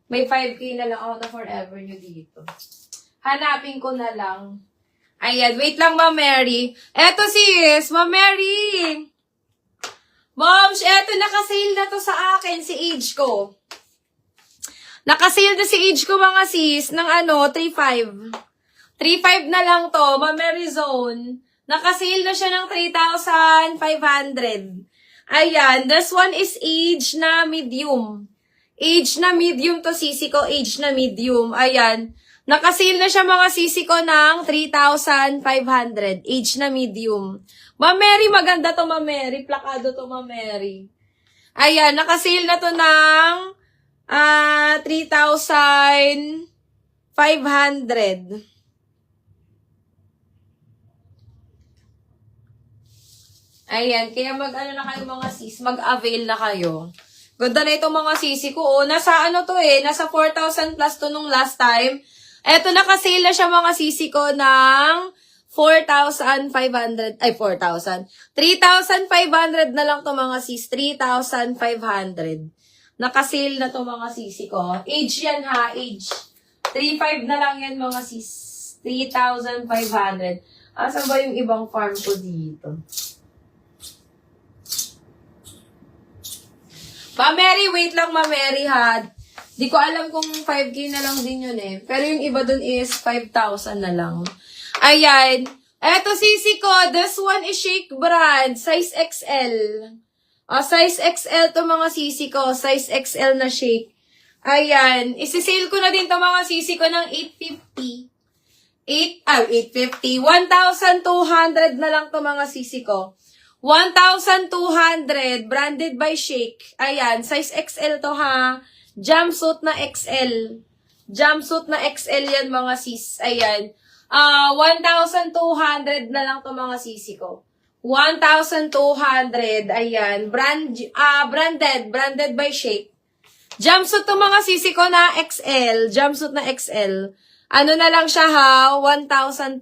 May 5K na lang ako na forever nyo dito. Hanapin ko na lang. Ayan, wait lang, Ma'am Mary. Eto sis, Ma'am Mary. Moms, eto, nakasale na to sa akin, si age ko. Nakasale na si age ko, mga sis, ng 3.5. 3.5 na lang to, Ma'am Mary Zone. Nakasale na siya ng 3,500. Ayan, this one is age na medium. Age na medium to sisi ko, age na medium. Ayan. Nakasale na siya mga sisi ko ng 3,500. Age na medium. Ma'am Mary, maganda to, Ma'am Mary. Plakado to, Ma'am Mary. Ayan, nakasale na to ng 3,500. Ayan, kaya mag-ano na kayo mga sis, mag-avail na kayo. Ganda na itong mga sisi ko. Oh, nasa nasa 4,000 plus to nung last time. Eto, nakasale na siya mga sisi ko ng 4,500, 4,000. 3,500 na lang to mga sis, 3,500. Nakasale na to mga sisi ko. Age yan ha, age. 3,500 na lang yan mga sis, 3,500. Asan ba yung ibang farm ko dito? Ma'am Mary, wait lang Ma'am Mary ha. Di ko alam kung 5K na lang din yun eh. Pero yung iba dun is 5,000 na lang. Ayan. Eto sisi ko, this one is Shake brand, size XL. Size XL to mga sisi ko, size XL na Shake. Ayan. Isisale ko na din to mga sisi ko ng 850. 850. 1,200 na lang to mga sisi ko. 1,200, branded by Shake. Ayan, size XL to ha. Jumpsuit na XL. Jumpsuit na XL yan mga sis. Ayan. 1,200 na lang to mga sisi ko. 1,200. Ayan. Branded by Shake. Jumpsuit to mga sisi ko na XL. Jumpsuit na XL. Ano na lang siya ha? 1,200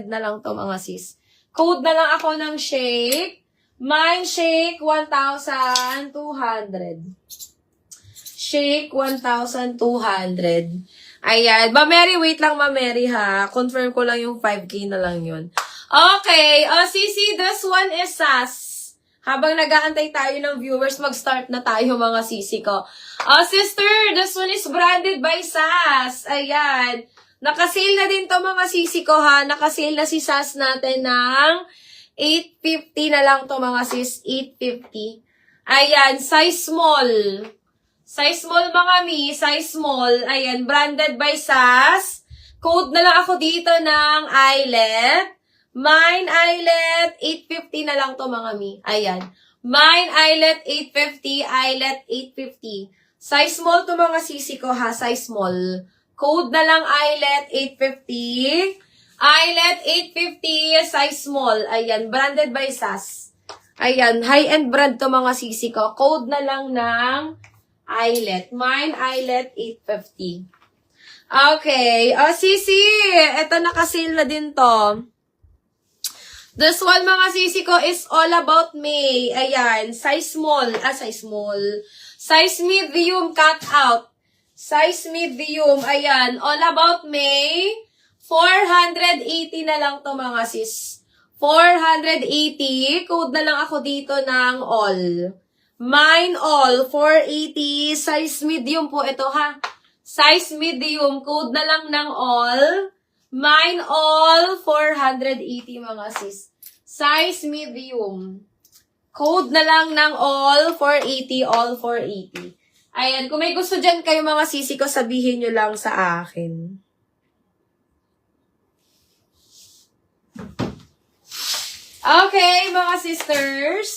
na lang to mga sis. Code na lang ako ng Shake. Mine Shake 1,200. Shake 1,200. Ayan. Ma'am Mary, wait lang Ma'am Mary ha. Confirm ko lang yung 5K na lang yun. Okay. Sisi, this one is SAS. Habang nag-aantay tayo ng viewers, mag-start na tayo mga sisi ko. Sister, this one is branded by SAS. Ayan. Nakasale na din to mga sisi ko ha. Nakasale na si SAS natin ng 850 na lang to mga sis. 850. Ayan. Size small. Size small mga mi. Size small. Ayan. Branded by SAS. Code na lang ako dito ng Eyelet. Mine Eyelet. 850 na lang to mga mi. Ayan. Mine Eyelet 850. Eyelet 850. Size small to mga sisi ko ha. Size small. Code na lang Eyelet 850. Eyelet 850, size small. Ayan, branded by SAS. Ayan, high-end brand to mga sisi ko. Code na lang ng Eyelet. Mine Eyelet 850. Okay. Sisi, eto nakasale na din to. This one mga sisi ko is all about May. Ayan, size small. Size small. Size medium cut out. Size medium, ayan, all about May, 480 na lang to mga sis. 480, code na lang ako dito ng all. Mine all, 480, size medium po ito ha. Size medium, code na lang ng all. Mine all, 480 mga sis. Size medium. Code na lang ng all, 480, all 480. Ayan, kung may gusto dyan kayo mga sisi ko, sabihin nyo lang sa akin. Okay, mga sisters.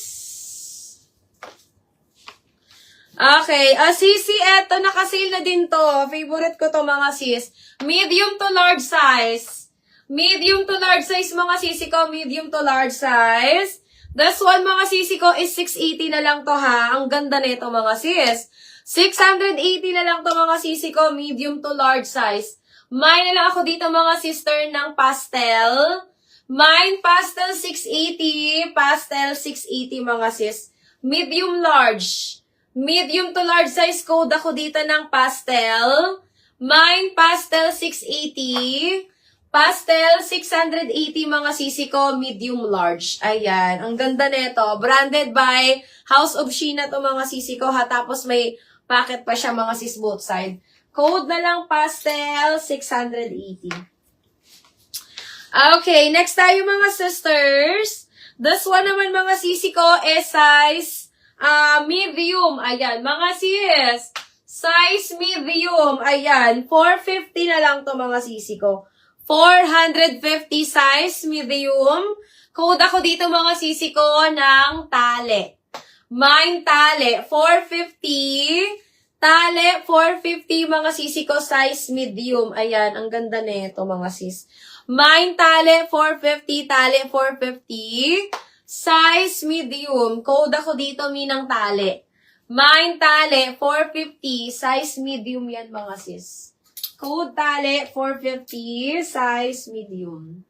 Okay, sisi, eto, nakasale na din to. Favorite ko to mga sis. Medium to large size. Medium to large size mga sisi ko, medium to large size. This one mga sisi ko is 680 na lang to ha. Ang ganda nito mga sis. 680 na lang to mga sisi ko, medium to large size. Mine na lang ako dito mga sister ng pastel. Mine pastel 680, pastel 680 mga sis. Medium large. Medium to large size code ako dito ng pastel. Mine pastel 680. Pastel 680 mga sisi ko, medium large. Ayan, ang ganda nito. Branded by House of Sheena to mga sisi ko ha. Tapos may packet pa siya mga sis both side. Code na lang pastel 680. Okay, next tayo mga sisters. This one naman mga sisi ko is size medium. Ayan, mga sis. Size medium. Ayan, 450 na lang to mga sisi ko. 450 size medium. Code ako dito mga sisi ko ng tali. Mine tali, 450. Tali, 450 mga sisi ko, size medium. Ayan, ang ganda nito mga sis. Mine tali, 450. Tali, 450. Size medium. Code ako dito, minang tali. Mine tali, 450. Size medium yan mga sis. Code tali, 450. Size medium.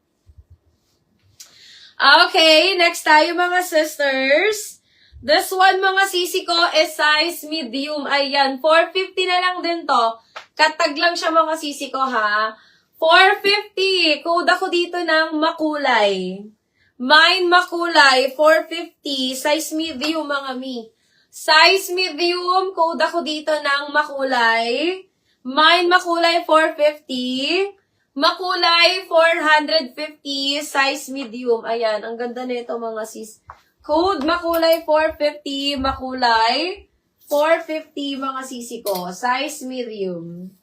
Okay, next tayo mga sisters. This one mga sisi ko is size medium. Ayan, 450 na lang din to. Katag lang siya mga sisi ko ha. 450. Code ako dito ng makulay. Mine makulay, 450. Size medium mga mi. Size medium, code ako dito ng makulay. Mine makulay, 450. Makulay, 450. Size medium. Ayan, ang ganda nito mga sis. Code makulay 450, makulay 450 mga sisi ko. Size medium.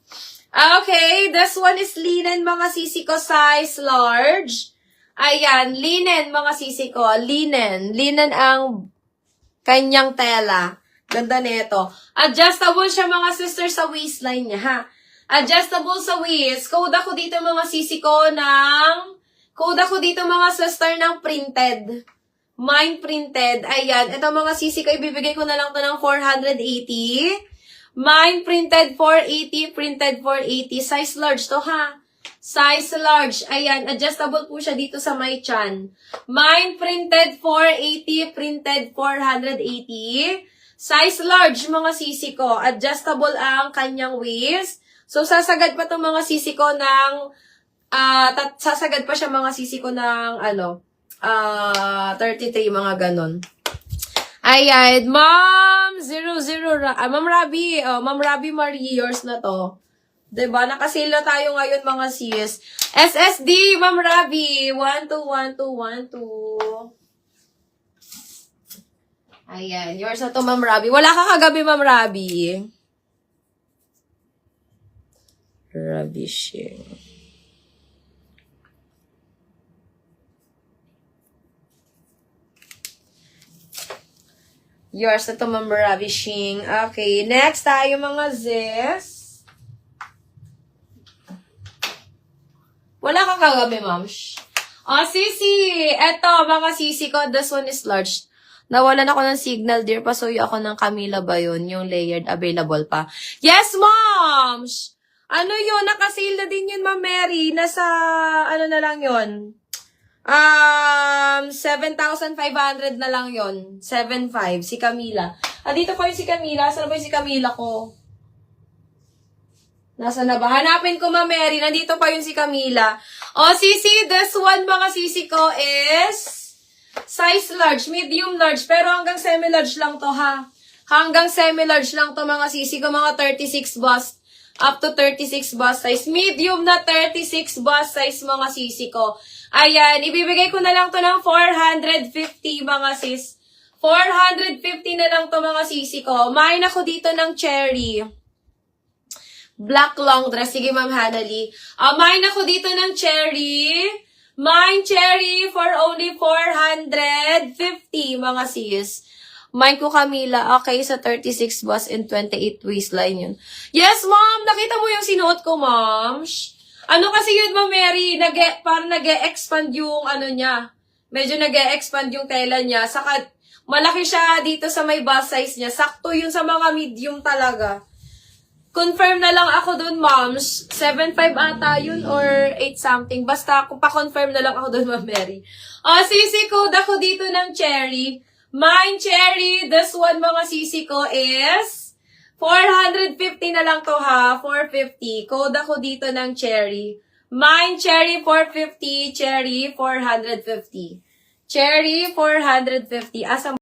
Okay, this one is linen mga sisi ko, size large. Ayan, linen mga sisi ko, linen. Linen ang kanyang tela. Ganda nito. Adjustable siya mga sister sa waistline niya ha. Adjustable sa waist. Code ako dito mga sisi ko mga sister ng printed. Mine printed. Ayan. Ito mga sisi ko, ibibigay ko na lang to ng 480. Mine printed 480. Printed 480. Size large to ha. Size large. Ayan. Adjustable po siya dito sa my chan. Mine printed 480. Printed 480. Size large mga sisi ko. Adjustable ang kanyang waist. So, sasagad pa itong mga sisi ko ng, sasagad pa siya mga sisi ko ng, 33, mga ganon. Ayan, Ma'am Ma'am Rabi Marie, yours na to. Diba? Nakasale na tayo ngayon, mga sis. SSD, Ma'am Rabi. 121212. Ayan, yours na to, Ma'am Rabi. Wala ka kagabi, Ma'am Rabi. Ravishing. Yours na to, Ma'am Ravishing. Okay, next tayo mga zes. Wala ka kagabi, ma'am. Sisi! Eto, mga sisi ko. This one is large. Nawalan ako ng signal, dear. Pasuyo ako ng Camila ba yun? Yung layered available pa. Yes, ma'am! Ano yun? Nakasale na din yun, Ma'am Mary. Nasa, na lang yun? 7,500 na lang yon. 7,500. Si Camila. Dito pa yung si Camila. Saan ba yung si Camila ko? Nasa na ba? Hanapin ko, Ma'am Mary. Nandito pa yung si Camila. Sisi, this one mga sisi ko is size large, medium large. Pero hanggang semi-large lang to ha. Hanggang semi-large lang to mga sisi ko. Mga 36 bust. Up to 36 bust size. Medium na 36 bust size mga sisi ko. Ayan, ibibigay ko na lang to ng 450 mga sis. 450 na lang to mga sisi ko. Main ako dito ng cherry. Black long dress. Sige, Ma'am Hanali. Main ako dito ng cherry. Mine cherry for only 450 mga sis. Mine ko Camila. Okay, sa 36 bust and 28 waistline yun. Yes, Ma'am. Nakita mo yung sinuot ko, Ma'am? Ano kasi yun, Ma'am Mary, parang nag-e-expand yung niya. Medyo nag-e-expand yung tela niya. Saka, malaki siya dito sa may bust size niya. Sakto yun sa mga medium talaga. Confirm na lang ako dun, Ma'am. 7.5 ata yun or 8 something. Basta, pa-confirm na lang ako dun, Ma'am Mary. Sisi code ako dito ng cherry. Mine cherry, this one mga sisi ko is 450 na lang to ha. 450. Code ako dito ng cherry. Mine cherry 450, cherry 450. Cherry 450. Asa